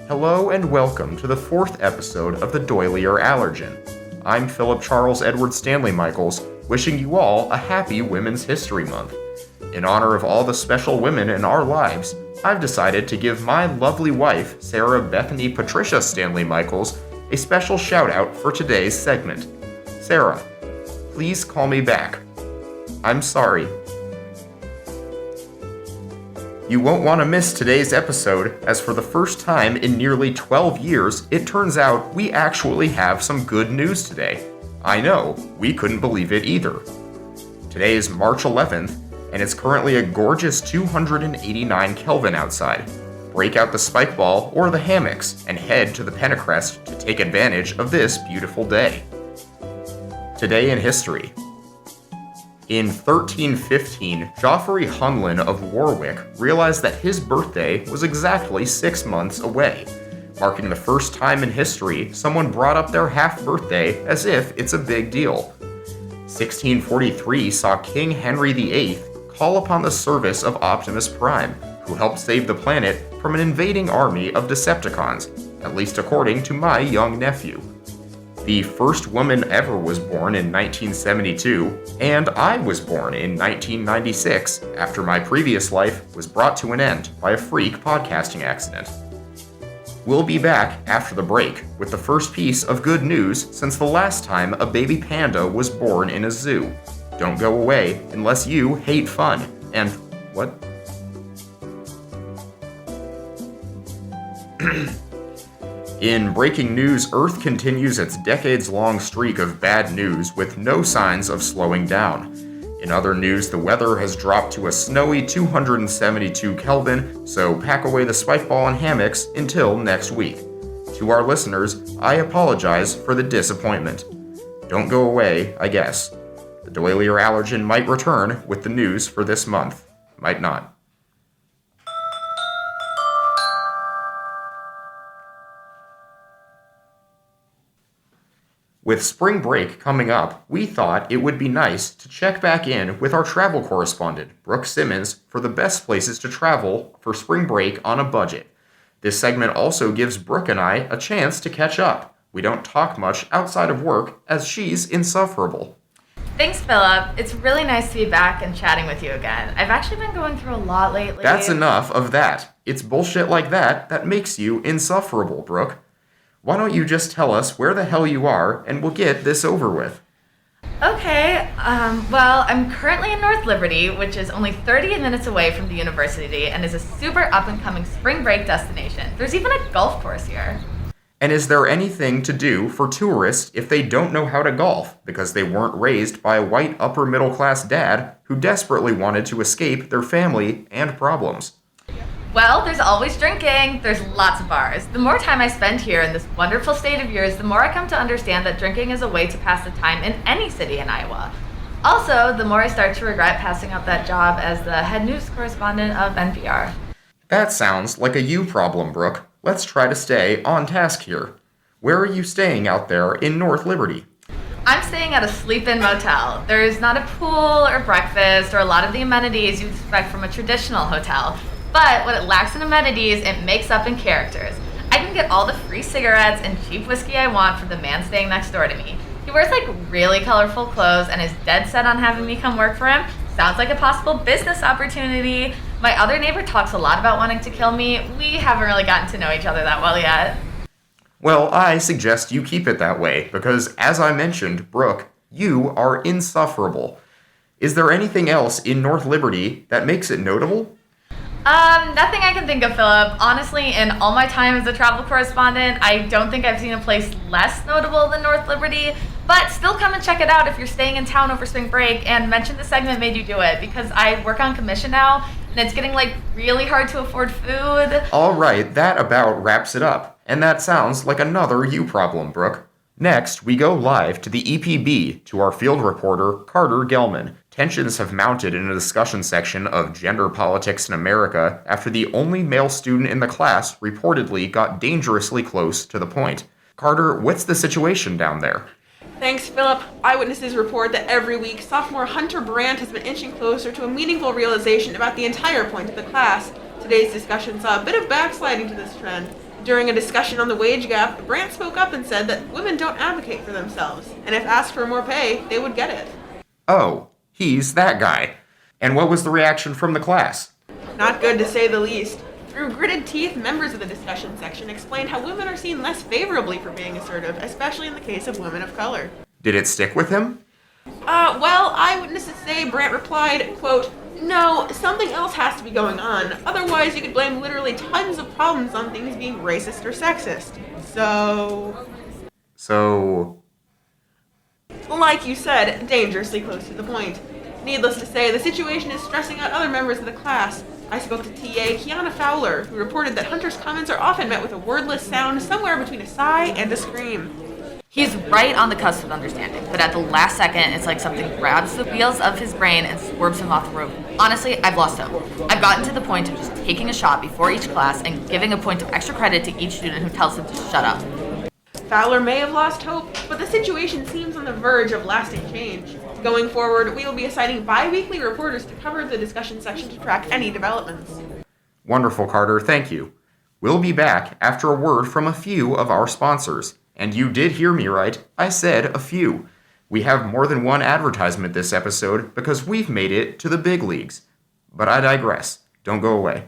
Hello and welcome to the fourth episode of the Doily-er Allergen. I'm Philip Charles Edward Stanley Michaels, wishing you all a happy Women's History Month. In honor of all the special women in our lives, I've decided to give my lovely wife, Sarah Bethany Patricia Stanley Michaels, a special shout out for today's segment. Sarah, please call me back. I'm sorry. You won't want to miss today's episode, as for the first time in nearly 12 years, it turns out we actually have some good news today. I know, we couldn't believe it either. Today is March 11th, and it's currently a gorgeous 289 Kelvin outside. Break out the spike ball or the hammocks and head to the Pentacrest to take advantage of this beautiful day. Today in history. In 1315, Geoffrey Hunlin of Warwick realized that his birthday was exactly 6 months away, marking the first time in history someone brought up their half-birthday as if it's a big deal. 1643 saw King Henry VIII call upon the service of Optimus Prime, who helped save the planet from an invading army of Decepticons, at least according to my young nephew. The first woman ever was born in 1972, and I was born in 1996 after my previous life was brought to an end by a freak podcasting accident. We'll be back after the break with the first piece of good news since the last time a baby panda was born in a zoo. Don't go away unless you hate fun. And what? In breaking news, Earth continues its decades-long streak of bad news with no signs of slowing down. In other news, the weather has dropped to a snowy 272 Kelvin, so pack away the spike ball and hammocks until next week. To our listeners, I apologize for the disappointment. Don't go away, I guess. The Doily-er Allergen might return with the news for this month. Might not. With spring break coming up, we thought it would be nice to check back in with our travel correspondent, Brooke Simmons, for the best places to travel for spring break on a budget. This segment also gives Brooke and I a chance to catch up. We don't talk much outside of work, as she's insufferable. Thanks, Philip. It's really nice to be back and chatting with you again. I've actually been going through a lot lately. That's enough of that. It's bullshit like that that makes you insufferable, Brooke. Why don't you just tell us where the hell you are, and we'll get this over with. Okay, well, I'm currently in North Liberty, which is only 30 minutes away from the university and is a super up-and-coming spring break destination. There's even a golf course here. And is there anything to do for tourists if they don't know how to golf because they weren't raised by a white upper-middle-class dad who desperately wanted to escape their family and problems? Well, there's always drinking. There's lots of bars. The more time I spend here in this wonderful state of yours, the more I come to understand that drinking is a way to pass the time in any city in Iowa. Also, the more I start to regret passing up that job as the head news correspondent of NPR. That sounds like a you problem, Brooke. Let's try to stay on task here. Where are you staying out there in North Liberty? I'm staying at a sleep-in motel. There's not a pool or breakfast or a lot of the amenities you'd expect from a traditional hotel. But what it lacks in amenities, it makes up in characters. I can get all the free cigarettes and cheap whiskey I want from the man staying next door to me. He wears like really colorful clothes and is dead set on having me come work for him. Sounds like a possible business opportunity. My other neighbor talks a lot about wanting to kill me. We haven't really gotten to know each other that well yet. Well, I suggest you keep it that way, because as I mentioned, Brooke, you are insufferable. Is there anything else in North Liberty that makes it notable? Nothing I can think of, Philip. Honestly, in all my time as a travel correspondent, I don't think I've seen a place less notable than North Liberty, but still come and check it out if you're staying in town over spring break, and mention the segment made you do it, because I work on commission now, and it's getting, really hard to afford food. All right, that about wraps it up, and that sounds like another you problem, Brooke. Next, we go live to the EPB to our field reporter, Carter Gelman. Tensions have mounted in a discussion section of gender politics in America after the only male student in the class reportedly got dangerously close to the point. Carter, what's the situation down there? Thanks, Philip. Eyewitnesses report that every week, sophomore Hunter Brandt has been inching closer to a meaningful realization about the entire point of the class. Today's discussion saw a bit of backsliding to this trend. During a discussion on the wage gap, Brandt spoke up and said that women don't advocate for themselves, and if asked for more pay, they would get it. Oh, he's that guy. And what was the reaction from the class? Not good to say the least. Through gritted teeth, members of the discussion section explained how women are seen less favorably for being assertive, especially in the case of women of color. Did it stick with him? Well, eyewitnesses say Brandt replied, quote, "No, something else has to be going on. Otherwise, you could blame literally tons of problems on things being racist or sexist. So... Like you said, dangerously close to the point. Needless to say, the situation is stressing out other members of the class. I spoke to TA Kiana Fowler, who reported that Hunter's comments are often met with a wordless sound somewhere between a sigh and a scream. He's right on the cusp of understanding, but at the last second, it's like something grabs the wheels of his brain and swerves him off the road. Honestly, I've lost hope. I've gotten to the point of just taking a shot before each class and giving a point of extra credit to each student who tells him to shut up. Fowler may have lost hope, but the situation seems on the verge of lasting change. Going forward, we will be assigning bi-weekly reporters to cover the discussion section to track any developments. Wonderful, Carter, thank you. We'll be back after a word from a few of our sponsors. And you did hear me right, I said a few. We have more than one advertisement this episode because we've made it to the big leagues. But I digress. Don't go away.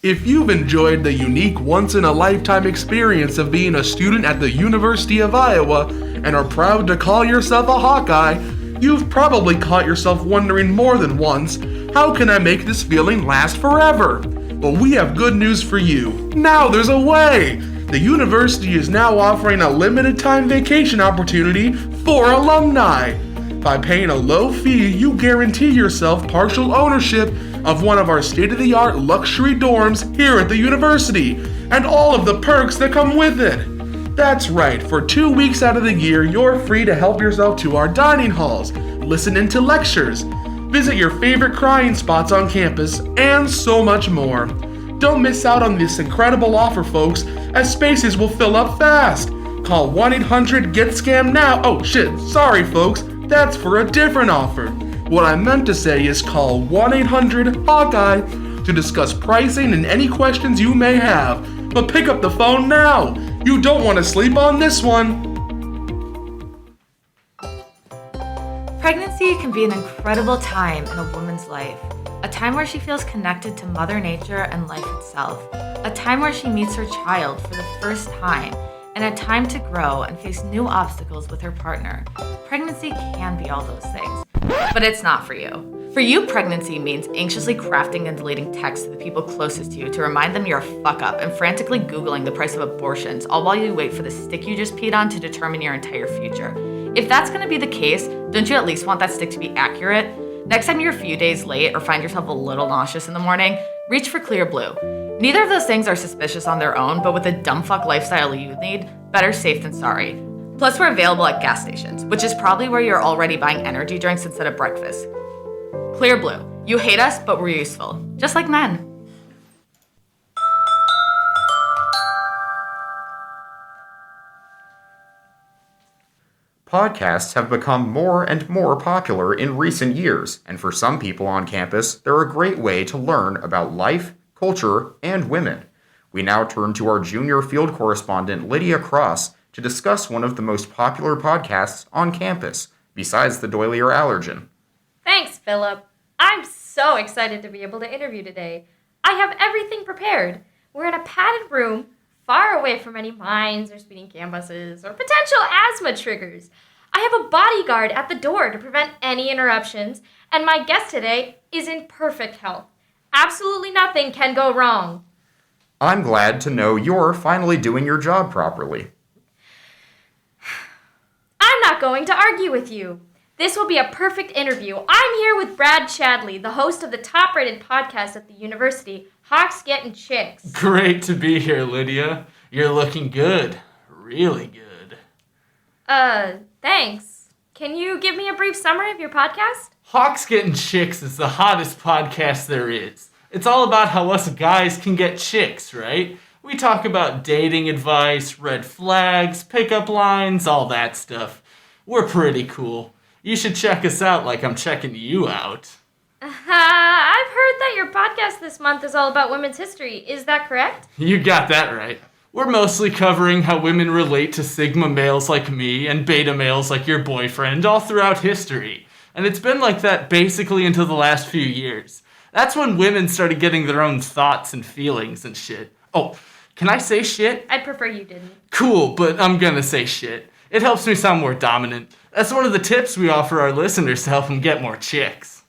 If you've enjoyed the unique once-in-a-lifetime experience of being a student at the University of Iowa and are proud to call yourself a Hawkeye, you've probably caught yourself wondering more than once, how can I make this feeling last forever? Well, we have good news for you. Now there's a way! The university is now offering a limited-time vacation opportunity for alumni. By paying a low fee, you guarantee yourself partial ownership of one of our state-of-the-art luxury dorms here at the university, and all of the perks that come with it. That's right, for 2 weeks out of the year, you're free to help yourself to our dining halls, listen in to lectures, visit your favorite crying spots on campus, and so much more. Don't miss out on this incredible offer, folks, as spaces will fill up fast. Call 1-800-GET-SCAMMED now. Oh shit, sorry folks, that's for a different offer. What I meant to say is call 1-800-HAWKEYE to discuss pricing and any questions you may have. But pick up the phone now. You don't want to sleep on this one. Pregnancy can be an incredible time in a woman's life. A time where she feels connected to Mother Nature and life itself. A time where she meets her child for the first time. And a time to grow and face new obstacles with her partner. Pregnancy can be all those things. But it's not for you. For you, pregnancy means anxiously crafting and deleting texts to the people closest to you to remind them you're a fuck up and frantically Googling the price of abortions, all while you wait for the stick you just peed on to determine your entire future. If that's going to be the case, don't you at least want that stick to be accurate? Next time you're a few days late or find yourself a little nauseous in the morning, reach for Clear Blue. Neither of those things are suspicious on their own, but with a dumbfuck lifestyle you need, better safe than sorry. Plus, we're available at gas stations, which is probably where you're already buying energy drinks instead of breakfast. Clear Blue. You hate us, but we're useful. Just like men. Podcasts have become more and more popular in recent years, and for some people on campus, they're a great way to learn about life, culture, and women. We now turn to our junior field correspondent, Lydia Cross, to discuss one of the most popular podcasts on campus, besides the Doily-er Allergen. Thanks, Philip. I'm so excited to be able to interview today. I have everything prepared. We're in a padded room, far away from any mines or speeding campuses or potential asthma triggers. I have a bodyguard at the door to prevent any interruptions, and my guest today is in perfect health. Absolutely nothing can go wrong. I'm glad to know you're finally doing your job properly. I'm not going to argue with you. This will be a perfect interview. I'm here with Brad Chadley, the host of the top-rated podcast at the university, Hawks Gettin' Chicks. Great to be here, Lydia. You're looking good. Really good. Thanks. Can you give me a brief summary of your podcast? Hawks Gettin' Chicks is the hottest podcast there is. It's all about how us guys can get chicks, right? We talk about dating advice, red flags, pickup lines, all that stuff. We're pretty cool. You should check us out like I'm checking you out. I've heard that your podcast this month is all about women's history. Is that correct? You got that right. We're mostly covering how women relate to sigma males like me and beta males like your boyfriend all throughout history. And it's been like that basically until the last few years. That's when women started getting their own thoughts and feelings and shit. Oh, can I say shit? I'd prefer you didn't. Cool, but I'm gonna say shit. It helps me sound more dominant. That's one of the tips we offer our listeners to help them get more chicks.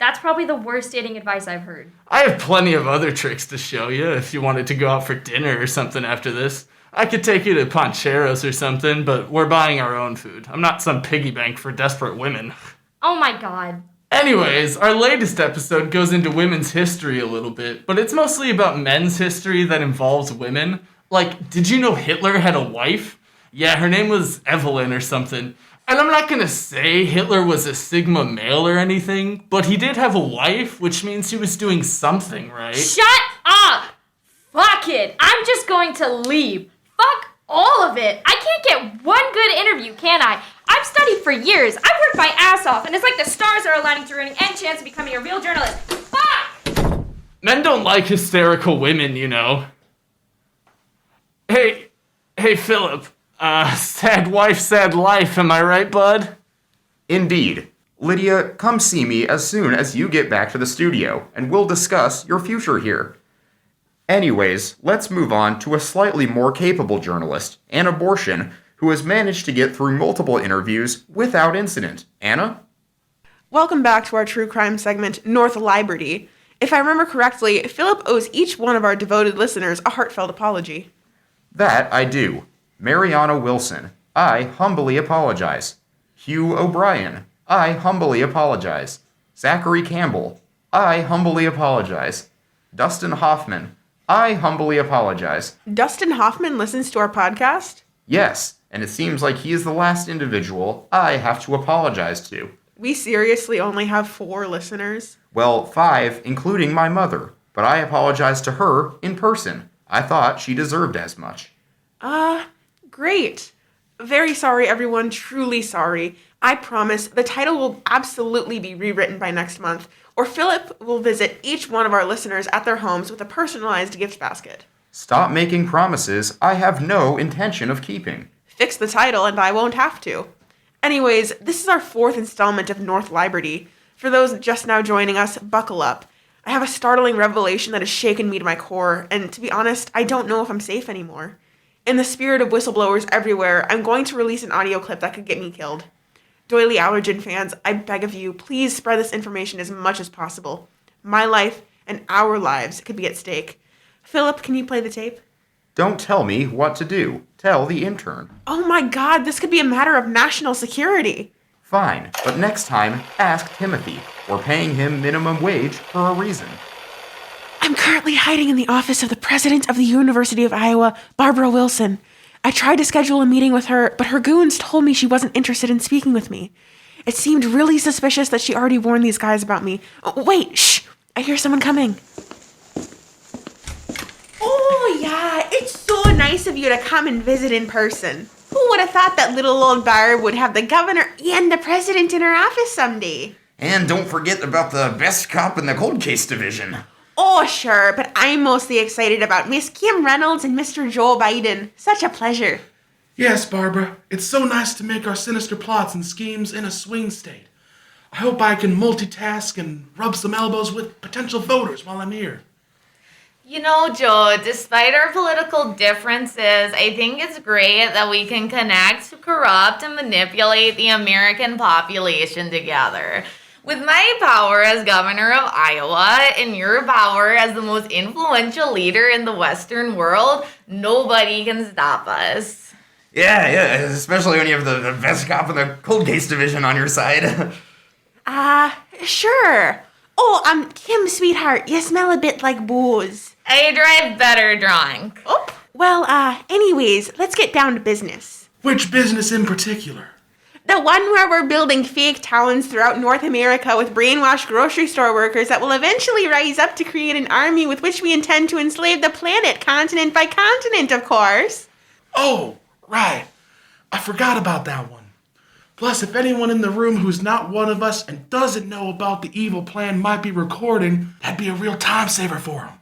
That's probably the worst dating advice I've heard. I have plenty of other tricks to show you if you wanted to go out for dinner or something after this. I could take you to Pancheros or something, but we're buying our own food. I'm not some piggy bank for desperate women. Oh my god. Anyways, our latest episode goes into women's history a little bit, but it's mostly about men's history that involves women. Like, did you know Hitler had a wife? Yeah, her name was Evelyn or something. And I'm not gonna say Hitler was a sigma male or anything, but he did have a wife, which means he was doing something, right? Shut up! Fuck it! I'm just going to leave. Fuck all of it! I can't get one good interview, can I? I've studied for years. I've worked my ass off, and it's like the stars are aligning to ruining any chance of becoming a real journalist. Fuck! Men don't like hysterical women, you know. Hey, Philip. Sad wife, sad life, am I right, bud? Indeed. Lydia, come see me as soon as you get back to the studio, and we'll discuss your future here. Anyways, let's move on to a slightly more capable journalist, Anna Borschen, who has managed to get through multiple interviews without incident. Anna? Welcome back to our true crime segment, North Lie-berty. If I remember correctly, Philip owes each one of our devoted listeners a heartfelt apology. That I do. Mariana Wilson, I humbly apologize. Hugh O'Brien, I humbly apologize. Zachary Campbell, I humbly apologize. Dustin Hoffman, I humbly apologize. Dustin Hoffman listens to our podcast? Yes, and it seems like he is the last individual I have to apologize to. We seriously only have 4 listeners? Well, 5, including my mother, but I apologize to her in person. I thought she deserved as much. Great. Very sorry, everyone. Truly sorry. I promise the title will absolutely be rewritten by next month, or Philip will visit each one of our listeners at their homes with a personalized gift basket. Stop making promises I have no intention of keeping. Fix the title and I won't have to. Anyways, this is our 4th installment of North Lie-berty. For those just now joining us, buckle up. I have a startling revelation that has shaken me to my core, and to be honest, I don't know if I'm safe anymore. In the spirit of whistleblowers everywhere, I'm going to release an audio clip that could get me killed. Doily Allergen fans, I beg of you, please spread this information as much as possible. My life and our lives could be at stake. Philip, can you play the tape? Don't tell me what to do. Tell the intern. Oh my god, this could be a matter of national security. Fine, but next time, ask Timothy. We're paying him minimum wage for a reason. I'm currently hiding in the office of the president of the University of Iowa, Barbara Wilson. I tried to schedule a meeting with her, but her goons told me she wasn't interested in speaking with me. It seemed really suspicious that she already warned these guys about me. Oh, wait, shh! I hear someone coming. Oh, yeah, it's so nice of you to come and visit in person. Who would have thought that little old Barb would have the governor and the president in her office someday? And don't forget about the best cop in the cold case division. Oh, sure, but I'm mostly excited about Miss Kim Reynolds and Mr. Joe Biden. Such a pleasure. Yes, Barbara, it's so nice to make our sinister plots and schemes in a swing state. I hope I can multitask and rub some elbows with potential voters while I'm here. You know, Joe, despite our political differences, I think it's great that we can connect to corrupt and manipulate the American population together. With my power as governor of Iowa and your power as the most influential leader in the Western world, nobody can stop us. Yeah, especially when you have the best cop in the cold case division on your side. Sure. Oh, Kim, sweetheart, you smell a bit like booze. I drive better drunk. Oh, well, anyways, let's get down to business. Which business in particular? The one where we're building fake towns throughout North America with brainwashed grocery store workers that will eventually rise up to create an army with which we intend to enslave the planet, continent by continent, of course. Oh, right. I forgot about that one. Plus, if anyone in the room who's not one of us and doesn't know about the evil plan might be recording, that'd be a real time saver for them.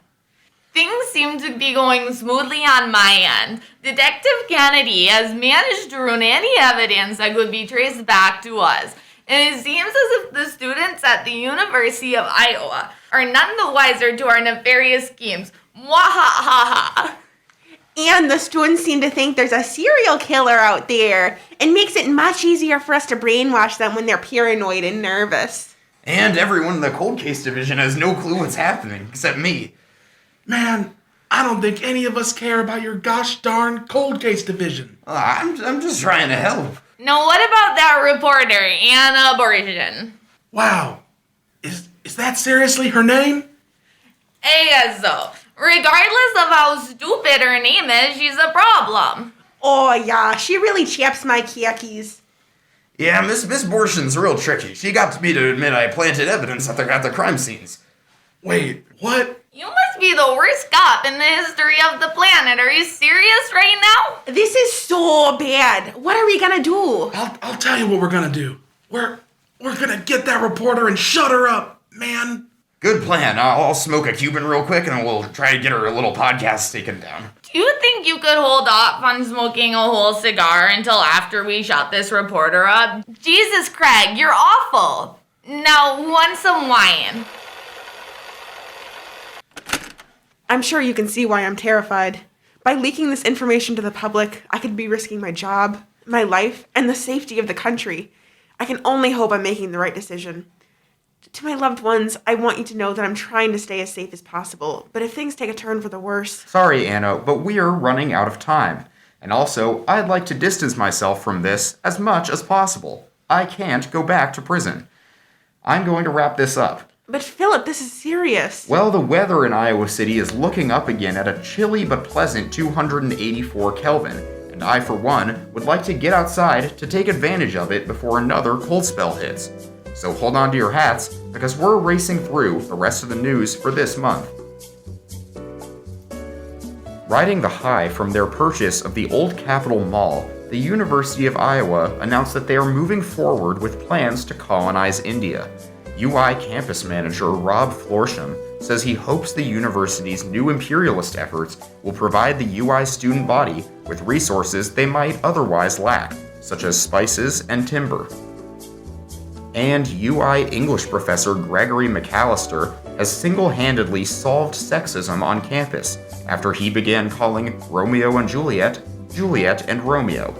Things seem to be going smoothly on my end. Detective Kennedy has managed to ruin any evidence that could be traced back to us. And it seems as if the students at the University of Iowa are none the wiser to our nefarious schemes. Mwahaha. And the students seem to think there's a serial killer out there. It makes it much easier for us to brainwash them when they're paranoid and nervous. And everyone in the cold case division has no clue what's happening, except me. Man, I don't think any of us care about your gosh darn cold case division. I'm just trying to help. Now what about that reporter, Anna Borgen? Wow. Is that seriously her name? So, regardless of how stupid her name is, she's a problem. Oh yeah, she really chaps my khakis. Yeah, Miss Borsten's real tricky. She got me to admit I planted evidence at the crime scenes. Wait, what? You must be the worst cop in the history of the planet. Are you serious right now? This is so bad. What are we gonna do? I'll tell you what we're gonna do. We're gonna get that reporter and shut her up, man. Good plan. I'll smoke a Cuban real quick and we'll try to get her little podcast taken down. Do you think you could hold off on smoking a whole cigar until after we shut this reporter up? Jesus, Craig, you're awful. Now, who wants some wine? I'm sure you can see why I'm terrified. By leaking this information to the public, I could be risking my job, my life, and the safety of the country. I can only hope I'm making the right decision. To my loved ones, I want you to know that I'm trying to stay as safe as possible, but if things take a turn for the worse... Sorry, Anna, but we're running out of time. And also, I'd like to distance myself from this as much as possible. I can't go back to prison. I'm going to wrap this up. But Philip, this is serious. Well, the weather in Iowa City is looking up again at a chilly but pleasant 284 Kelvin, and I, for one, would like to get outside to take advantage of it before another cold spell hits. So hold on to your hats, because we're racing through the rest of the news for this month. Riding the high from their purchase of the Old Capitol Mall, the University of Iowa announced that they are moving forward with plans to colonize India. UI campus manager Rob Florsham says he hopes the university's new imperialist efforts will provide the UI student body with resources they might otherwise lack, such as spices and timber. And UI English professor Gregory McAllister has single-handedly solved sexism on campus after he began calling Romeo and Juliet, Juliet and Romeo.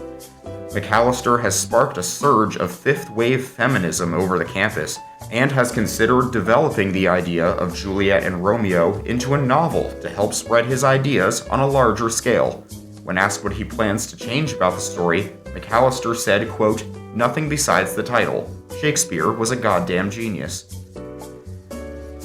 McAllister has sparked a surge of fifth-wave feminism over the campus and has considered developing the idea of Juliet and Romeo into a novel to help spread his ideas on a larger scale. When asked what he plans to change about the story, McAllister said, quote, "Nothing besides the title. Shakespeare was a goddamn genius."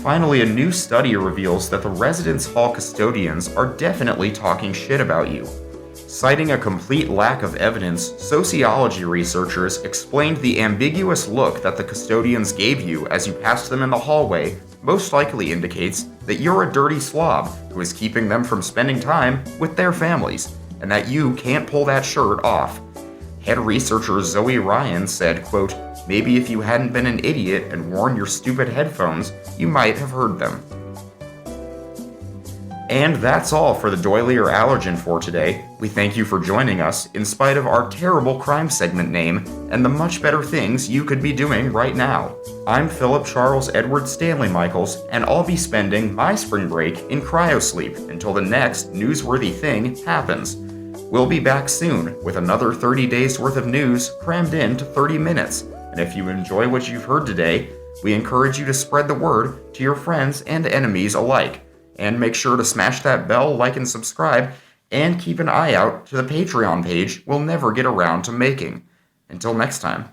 Finally, a new study reveals that the residence hall custodians are definitely talking shit about you. Citing a complete lack of evidence, sociology researchers explained the ambiguous look that the custodians gave you as you passed them in the hallway most likely indicates that you're a dirty slob who is keeping them from spending time with their families, and that you can't pull that shirt off. Head researcher Zoe Ryan said, quote, "Maybe if you hadn't been an idiot and worn your stupid headphones, you might have heard them." And that's all for the Doily-er Allergen for today. We thank you for joining us, in spite of our terrible crime segment name, and the much better things you could be doing right now. I'm Philip Charles Edward Stanley Michaels, and I'll be spending my spring break in cryosleep until the next newsworthy thing happens. We'll be back soon with another 30 days worth of news crammed into 30 minutes. And if you enjoy what you've heard today, we encourage you to spread the word to your friends and enemies alike. And make sure to smash that bell, like, and subscribe, and keep an eye out to the Patreon page we'll never get around to making. Until next time.